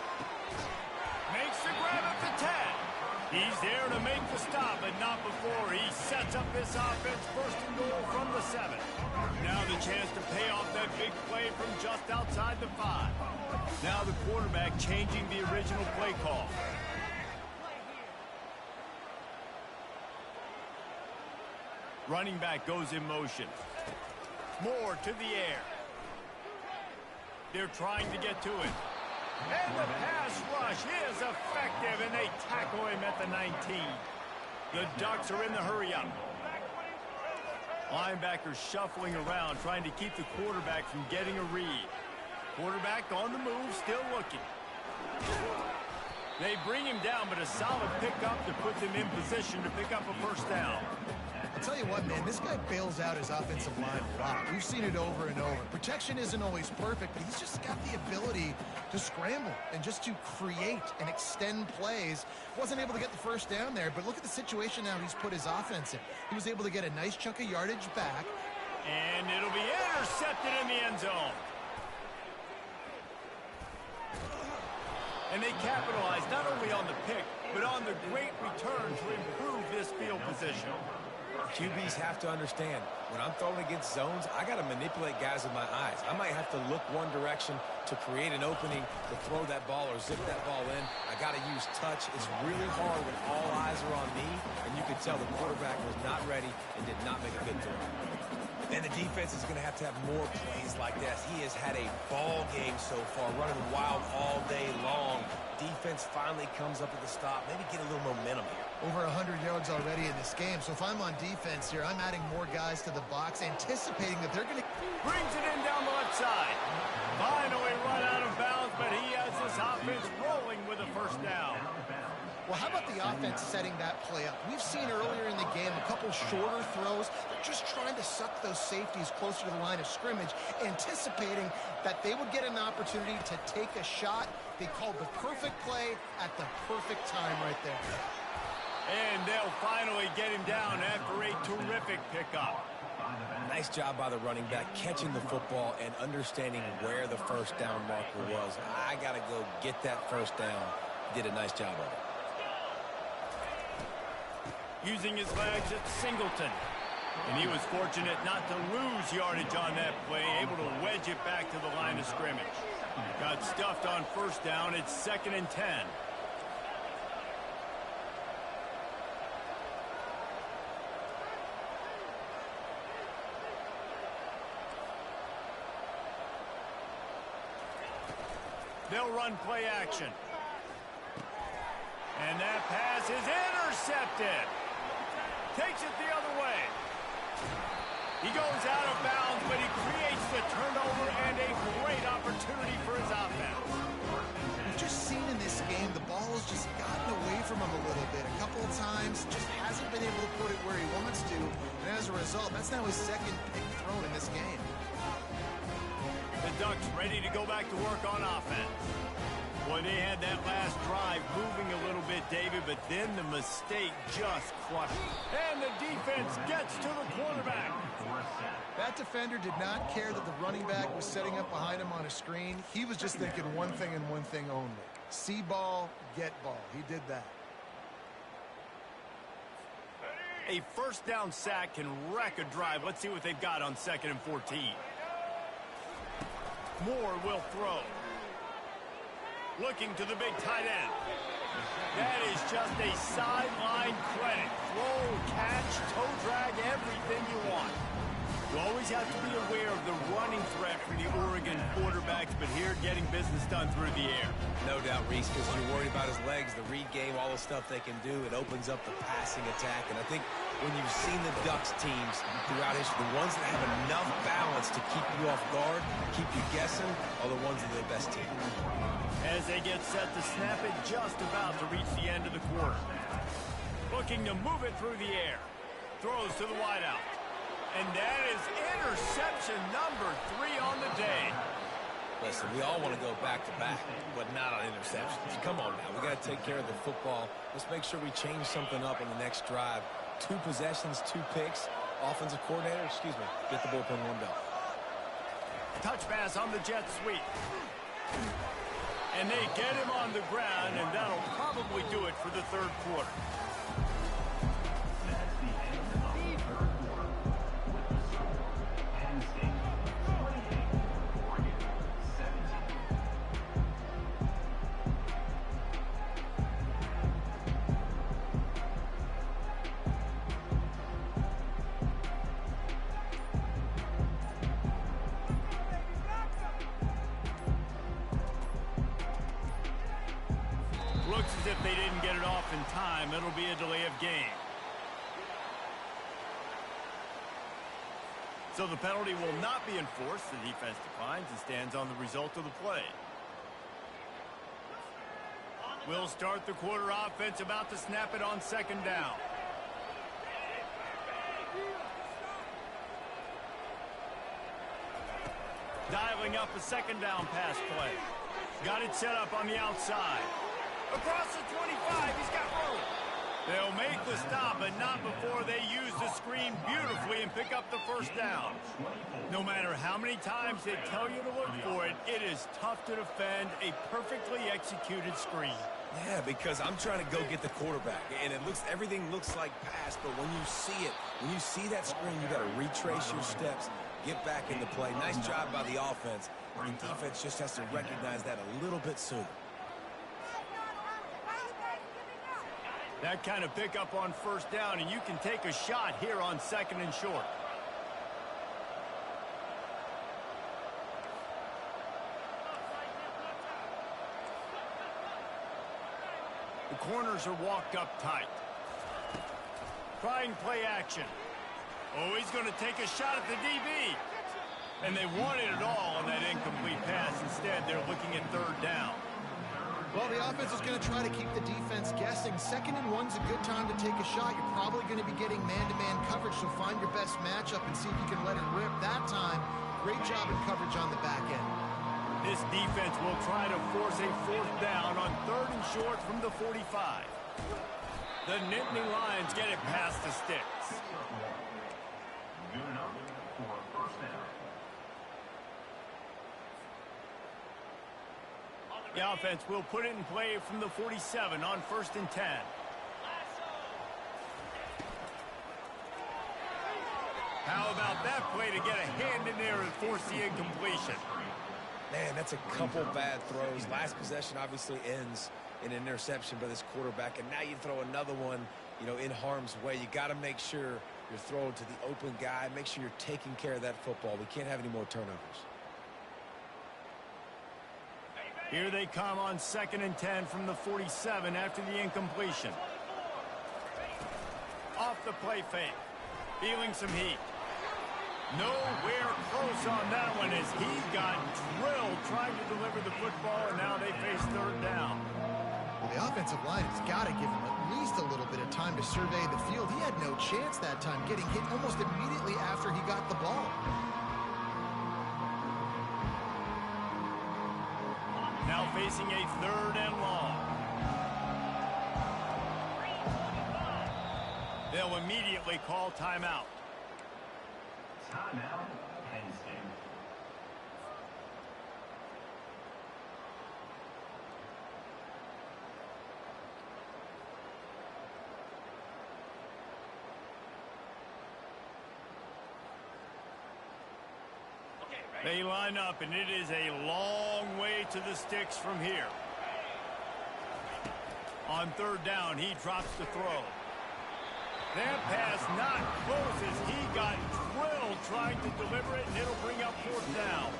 Makes the grab at the 10. He's there to make the stop, but not before he sets up this offense 1st and goal from the 7. Now the chance to pay off that big play from just outside the 5. Now the quarterback changing the original play call. Running back goes in motion. Moore to the air. They're trying to get to it. And the pass rush is effective, and they tackle him at the 19. The Ducks are in the hurry-up. Linebackers shuffling around, trying to keep the quarterback from getting a read. Quarterback on the move, still looking. They bring him down, but a solid pickup to put them in position to pick up a 1st down. I'll tell you what, man, this guy bails out his offensive line a lot. We've seen it over and over. Protection isn't always perfect, but he's just got the ability to scramble and just to create and extend plays. Wasn't able to get the 1st down there, but look at the situation now he's put his offense in. He was able to get a nice chunk of yardage back. And it'll be intercepted in the end zone. And they capitalize not only on the pick, but on the great return to improve this field position. QBs have to understand, when I'm throwing against zones, I got to manipulate guys with my eyes. I might have to look one direction to create an opening to throw that ball or zip that ball in. I got to use touch. It's really hard when all eyes are on me, and you can tell the quarterback was not ready and did not make a good throw. And the defense is going to have more plays like this. He has had a ball game so far, running wild all day long. Defense finally comes up with a stop. Maybe get a little momentum here. Over 100 yards already in this game. So if I'm on defense here, I'm adding more guys to the box, anticipating that they're going to... Brings it in down the left side. Finally run out of bounds, but he has this offense rolling with a 1st down. Well, how about the offense setting that play up? We've seen earlier in the game a couple shorter throws. They're just trying to suck those safeties closer to the line of scrimmage, anticipating that they would get an opportunity to take a shot. They called the perfect play at the perfect time right there. And they'll finally get him down after a terrific pickup. Nice job by the running back, catching the football and understanding where the 1st down marker was. I got to go get that 1st down. Did a nice job of it. Using his legs, it's Singleton. And he was fortunate not to lose yardage on that play, able to wedge it back to the line of scrimmage. Got stuffed on 1st down. It's 2nd and 10. They'll run play action. And that pass is intercepted. Takes it the other way. He goes out of bounds, but he creates the turnover and a great opportunity for his offense. We've just seen in this game, the ball has just gotten away from him a little bit. A couple of times, just hasn't been able to put it where he wants to. And as a result, that's now his second pick thrown in this game. The Ducks ready to go back to work on offense. Boy, they had that last drive moving a little bit, David, but then the mistake just crushed it. And the defense gets to the quarterback. That defender did not care that the running back was setting up behind him on a screen. He was just thinking one thing and one thing only. See ball, get ball. He did that. A first down sack can wreck a drive. Let's see what they've got on 2nd and 14. Moore will throw. Looking to the big tight end. That is just a sideline credit. Throw, catch, toe drag, everything you want. You always have to be aware of the running threat for the Oregon quarterbacks, but here getting business done through the air. No doubt, Reese, because you're worried about his legs, the read game, all the stuff they can do. It opens up the passing attack. And I think when you've seen the Ducks teams throughout history, the ones that have enough balance to keep you off guard, keep you guessing, are the ones that are the best team. As they get set to snap it, just about to reach the end of the quarter. Looking to move it through the air. Throws to the wideout. And that is interception number 3 on the day. Listen, we all want to go back-to-back, but not on interceptions. Come on now. We got to take care of the football. Let's make sure we change something up on the next drive. 2 possessions, 2 picks. Offensive coordinator, get the bullpen warmed up. Touch pass on the jet sweep. And they get him on the ground, and that'll probably do it for the 3rd quarter. That's the end of the 3rd quarter with the score: Penn State 28, Oregon 17. Looks as if they didn't get it off in time. It'll be a delay of game. So the penalty will not be enforced. The defense declines and stands on the result of the play. We'll start the quarter offense, about to snap it on 2nd down. Dialing up a 2nd down pass play. Got it set up on the outside. Across the 25, he's got room. They'll make the stop, but not before they use the screen beautifully and pick up the 1st down. No matter how many times they tell you to look for it, it is tough to defend a perfectly executed screen. Yeah, because I'm trying to go get the quarterback, and everything looks like pass, but when you see that screen, you got to retrace your steps, get back into play. Nice job by the offense. The defense just has to recognize that a little bit sooner. That kind of pickup on 1st down, and you can take a shot here on 2nd and short. The corners are walked up tight. Trying play action. Oh, he's going to take a shot at the DB. And they wanted it all on that incomplete pass. Instead, they're looking at 3rd down. Well, the offense is going to try to keep the defense guessing. 2nd and 1's a good time to take a shot. You're probably going to be getting man-to-man coverage, so find your best matchup and see if you can let it rip. That time, great job in coverage on the back end. This defense will try to force a 4th down on 3rd and short from the 45. The Nittany Lions get it past the sticks. Good enough for 1st down. The offense will put it in play from the 47 on 1st and 10. How about that play to get a hand in there and force the incompletion? Man, that's a couple bad throws. Last possession obviously ends in an interception by this quarterback, and now you throw another one, in harm's way. You got to make sure you're throwing to the open guy. Make sure you're taking care of that football. We can't have any more turnovers. Here they come on 2nd and 10 from the 47 after the incompletion. Off the play fake. Feeling some heat. Nowhere close on that one as he got drilled trying to deliver the football, and now they face third down. Well, the offensive line has got to give him at least a little bit of time to survey the field. He had no chance that time, getting hit almost immediately after he got the ball. Now facing a third and long. They'll immediately call timeout. Timeout, Penn State. They line up, and it is a long way to the sticks from here. On third down, he drops the throw. That pass not close as he got drilled trying to deliver it, and it'll bring up fourth down.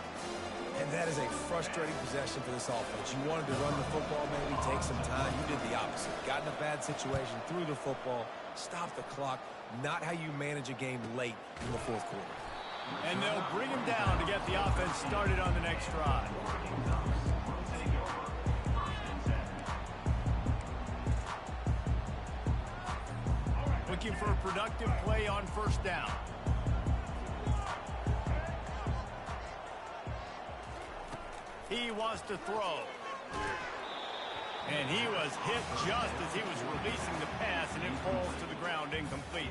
And that is a frustrating possession for this offense. You wanted to run the football, maybe take some time. You did the opposite. Got in a bad situation, threw the football, stopped the clock. Not how you manage a game late in the fourth quarter. And they'll bring him down to get the offense started on the next drive. Looking for a productive play on first down. He wants to throw. And he was hit just as he was releasing the pass, and it falls to the ground incomplete.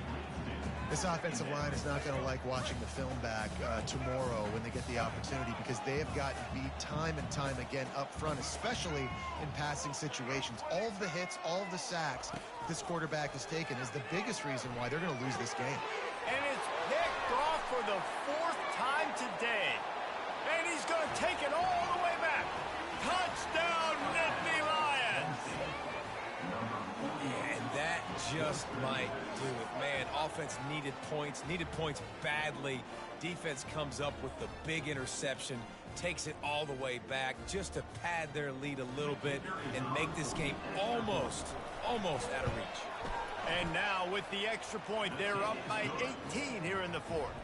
This offensive line is not going to like watching the film back tomorrow when they get the opportunity, because they have gotten beat time and time again up front, especially in passing situations. All of the hits, all of the sacks this quarterback has taken is the biggest reason why they're going to lose this game. And it's picked off for the fourth time today. And he's going to take it all the way back. Touchdown, Nittany Lions! And that just might do it. Man, offense needed points badly. Defense comes up with the big interception, takes it all the way back just to pad their lead a little bit and make this game almost out of reach. And now with the extra point, they're up by 18 here in the fourth.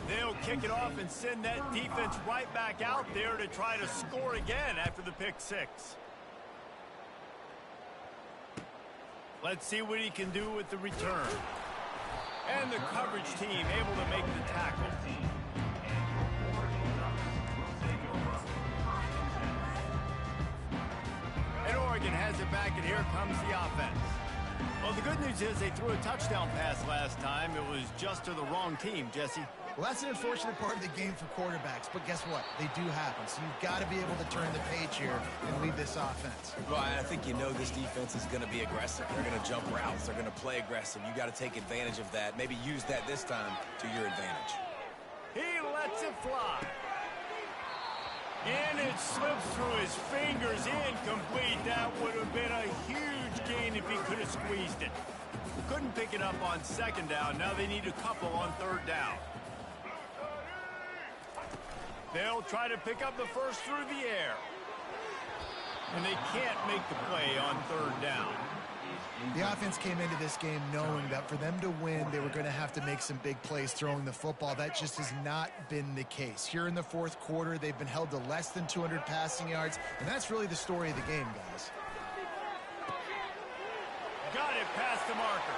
They'll kick it off and send that defense right back out there to try to score again after the pick six. Let's see what he can do with the return. And the coverage team able to make the tackle. And Oregon has it back, and here comes the offense. Well, the good news is they threw a touchdown pass last time. It was just to the wrong team, Jesse. Well, that's an unfortunate part of the game for quarterbacks, but guess what? They do happen, so you've got to be able to turn the page here and lead this offense. Well, I think you know this defense is going to be aggressive. They're going to jump routes. They're going to play aggressive. You got to take advantage of that. Maybe use that this time to your advantage. He lets it fly. And it slips through his fingers, incomplete. That would have been a huge gain if he could have squeezed it. Couldn't pick it up on second down. Now they need a couple on third down. They'll try to pick up the first through the air. And they can't make the play on third down. The offense came into this game knowing that for them to win, they were going to have to make some big plays throwing the football. That just has not been the case. Here in the fourth quarter, they've been held to less than 200 passing yards, and that's really the story of the game, guys. Got it past the marker.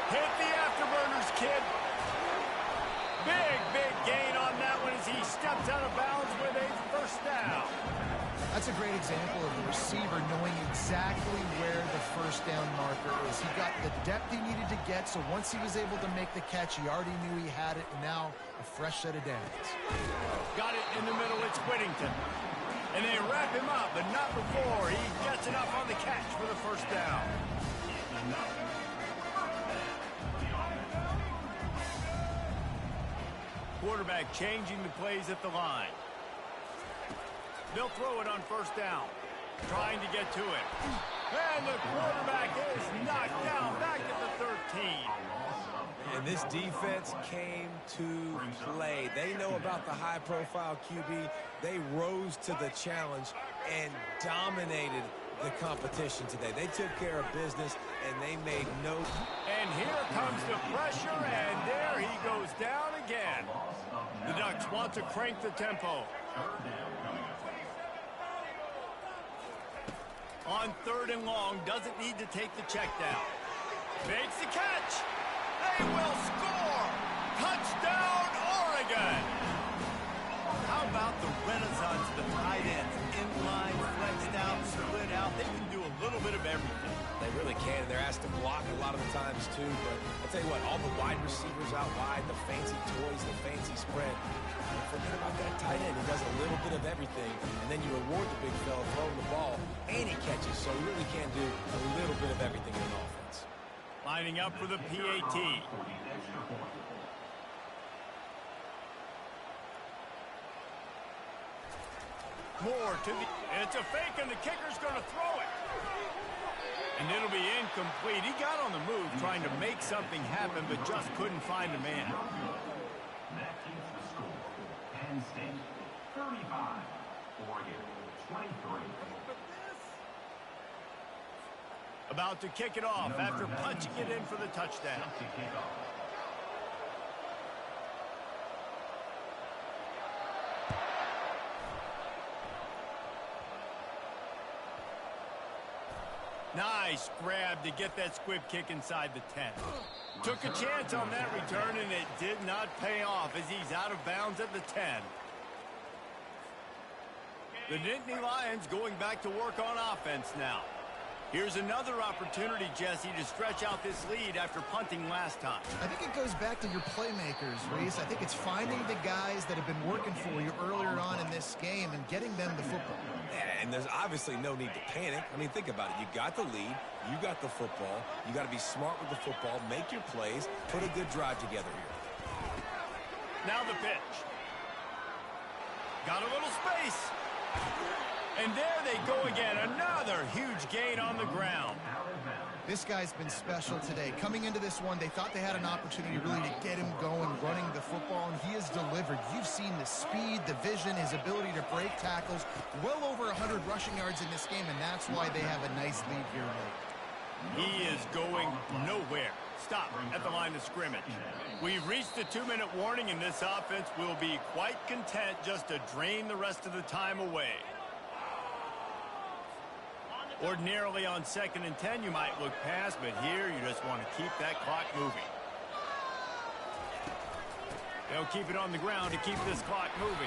Hit the afterburners, kid. Big gain on that one as he steps out of bounds with a first down. That's a great example of the receiver knowing exactly where the first down marker is. He got the depth he needed to get, so once he was able to make the catch, he already knew he had it, and now a fresh set of downs. Got it in the middle, it's Whittington. And they wrap him up, but not before he gets enough on the catch for the first down. Quarterback changing the plays at the line. They'll throw it on first down. Trying to get to it. And the quarterback is knocked down back at the 13. And this defense came to play. They know about the high-profile QB. They rose to the challenge and dominated the competition today. They took care of business, and they made no... And here comes the pressure, and there he goes down again. The Ducks want to crank the tempo. On 3rd and long, doesn't need to take the check down. Makes the catch. They will score. Touchdown, Oregon. How about the renaissance of the tight ends? Inline, flexed out, split out. They can do a little bit of everything. They really can. They're asked to block a lot of the times, too. But I'll tell you what, all the wide receivers out wide, the fancy toys, the fancy spread. Don't forget about that tight end. He does a little bit of everything, and then you reward the big fella throwing the ball, and he catches. So he really can do a little bit of everything in an offense. Lining up for the PAT. More to the... It's a fake, and the kicker's going to throw it. And it'll be incomplete. He got on the move trying to make something happen, but just couldn't find a man. That keeps the score. Penn State 35, Oregon 23. About to kick it off after punching it in for the touchdown. To kick off. Nice grab to get that squib kick inside the 10. Took a chance on that return, and it did not pay off as he's out of bounds at the 10. The Nittany Lions going back to work on offense now. Here's another opportunity, Jesse, to stretch out this lead after punting last time. I think it goes back to your playmakers, Reese. I think it's finding the guys that have been working for you earlier on in this game and getting them the football. And there's obviously no need to panic. I mean, think about it. You got the lead. You got the football. You got to be smart with the football. Make your plays. Put a good drive together here. Now the pitch. Got a little space. And there they go again. Another huge gain on the ground. This guy's been special today. Coming into this one, they thought they had an opportunity really to get him going, running the football, and he has delivered. You've seen the speed, the vision, his ability to break tackles. Well over 100 rushing yards in this game, and that's why they have a nice lead here late. He is going nowhere. Stop at the line of scrimmage. We've reached the 2-minute warning, and this offense will be quite content just to drain the rest of the time away. Ordinarily on 2nd and 10, you might look past, but here you just want to keep that clock moving. They'll keep it on the ground to keep this clock moving.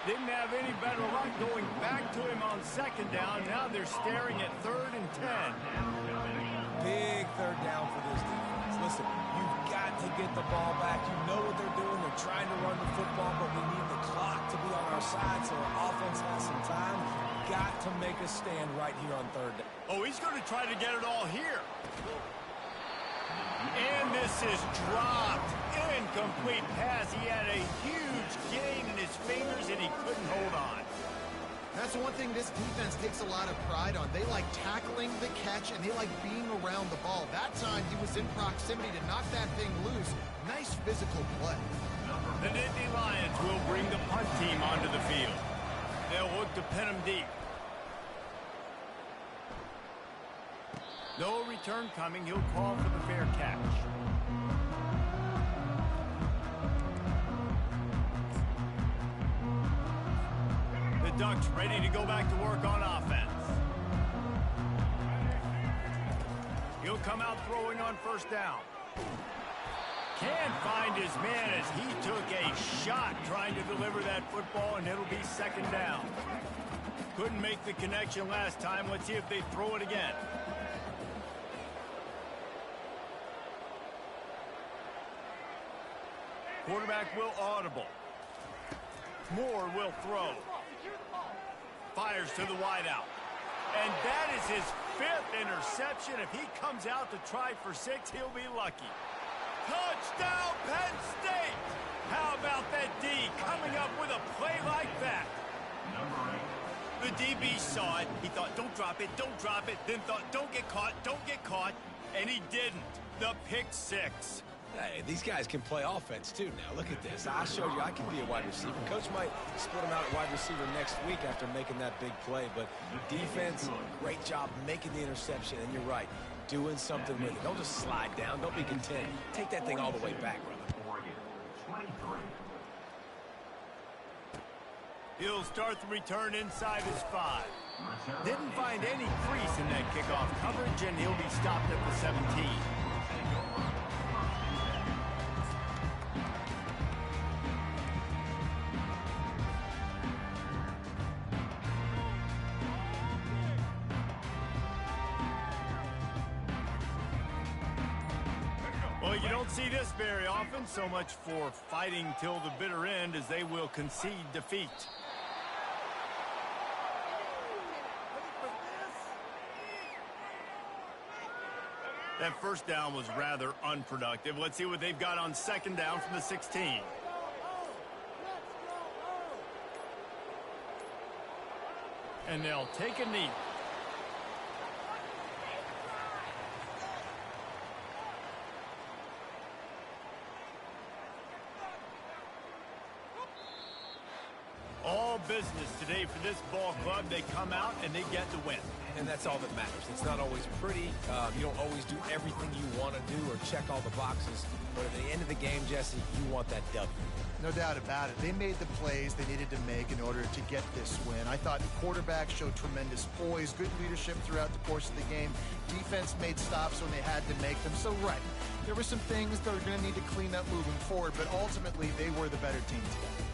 Didn't have any better luck going back to him on 2nd down. Now they're staring at 3rd and 10. Big 3rd down for this defense. Listen, you've got to get the ball back. You know what they're doing. They're trying to run the football, but we need the clock to be on our side so our offense has some time. Got to make a stand right here on 3rd down. Oh, he's going to try to get it all here. And this is dropped. Incomplete pass. He had a huge gain in his fingers, and he couldn't hold on. That's one thing this defense takes a lot of pride on. They like tackling the catch, and they like being around the ball. That time, he was in proximity to knock that thing loose. Nice physical play. The Nittany Lions will bring the punt team onto the field. They'll look to pin him deep. No return coming. He'll call for the fair catch. The Ducks ready to go back to work on offense. He'll come out throwing on 1st down. Can't find his man as he took a shot trying to deliver that football, and it'll be 2nd down. Couldn't make the connection last time. Let's see if they throw it again. Quarterback will audible. Moore will throw. Fires to the wideout. And that is his 5th interception. If he comes out to try for 6, he'll be lucky. Touchdown, Penn State! How about that D coming up with a play like that? The DB saw it. He thought, don't drop it, don't drop it. Then thought, don't get caught, and he didn't. The pick 6. Hey, these guys can play offense, too. Now, look at this. I showed you I can be a wide receiver. Coach might split him out at wide receiver next week after making that big play. But defense, great job making the interception. And you're right, doing something with it. Don't just slide down. Don't be content. Take that thing all the way back, brother. Oregon, 23. He'll start the return inside his 5. Didn't find any crease in that kickoff coverage, and he'll be stopped at the 17. Well, you don't see this very often. So much for fighting till the bitter end, as they will concede defeat. That first down was rather unproductive. Let's see what they've got on second down from the 16. And they'll take a knee. All business today for this ball club. They come out and they get the win. And that's all that matters. It's not always pretty. You don't always do everything you want to do or check all the boxes. But at the end of the game, Jesse, you want that W. No doubt about it. They made the plays they needed to make in order to get this win. I thought the quarterback showed tremendous poise, good leadership throughout the course of the game. Defense made stops when they had to make them. So, right, there were some things that are going to need to clean up moving forward, but ultimately they were the better team today.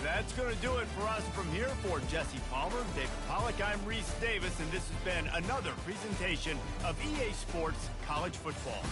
That's going to do it for us from here. For Jesse Palmer, David Pollack, I'm Reese Davis, and this has been another presentation of EA Sports College Football.